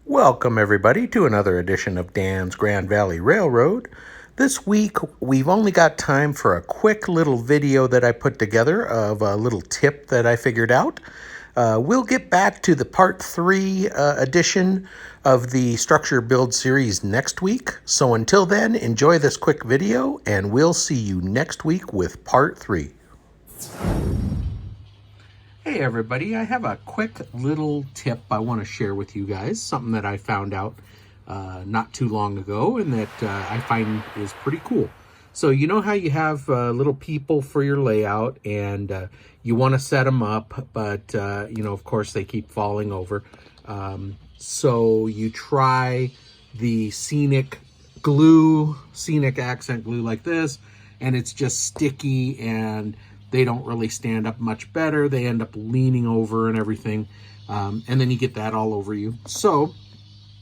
Welcome everybody to another edition of Dan's Grand Valley Railroad. This week we've only got time for a quick little video that I put together of a little tip that I figured out. We'll get back to the part 3 edition of the structure build series next week. So until then, enjoy this quick video and we'll see you next week with part 3. Hey everybody, I have a quick little tip I want to share with you guys, something that I found out not too long ago and that I find is pretty cool. So you know how you have little people for your layout and you want to set them up, but you know, of course they keep falling over. So you try the scenic accent glue like this, and it's just sticky and they don't really stand up much better. They end up leaning over and everything. And then you get that all over you. So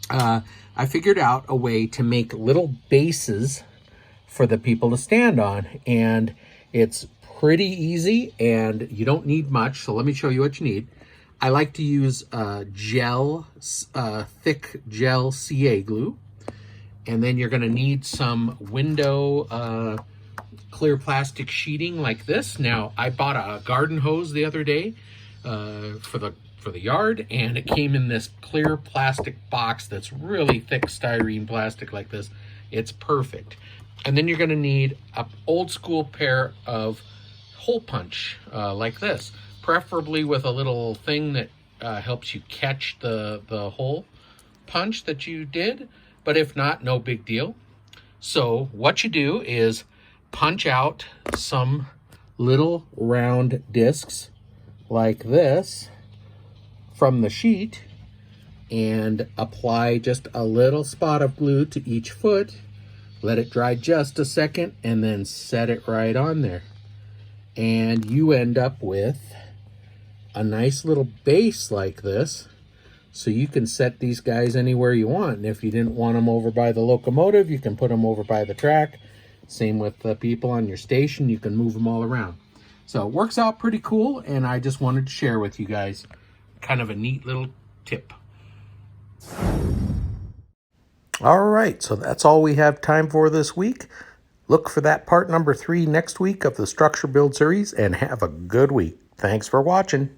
I figured out a way to make little bases for the people to stand on. And it's pretty easy and you don't need much. So let me show you what you need. I like to use thick gel CA glue. And then you're gonna need some window clear plastic sheeting like this. Now, I bought a garden hose the other day for the yard, and it came in this clear plastic box that's really thick styrene plastic like this. It's perfect. And then you're going to need an old school pair of hole punch like this, preferably with a little thing that helps you catch the hole punch that you did, but if not, no big deal. So what you do is punch out some little round discs like this from the sheet and apply just a little spot of glue to each foot. Let it dry just a second and then set it right on there. And you end up with a nice little base like this. So you can set these guys anywhere you want. And if you didn't want them over by the locomotive, you can put them over by the track. Same with the people on your station, you can move them all around. So it works out pretty cool, and I just wanted to share with you guys kind of a neat little tip. All right, so that's all we have time for this week. Look for that part number 3 next week of the Structure Build series, and have a good week. Thanks for watching.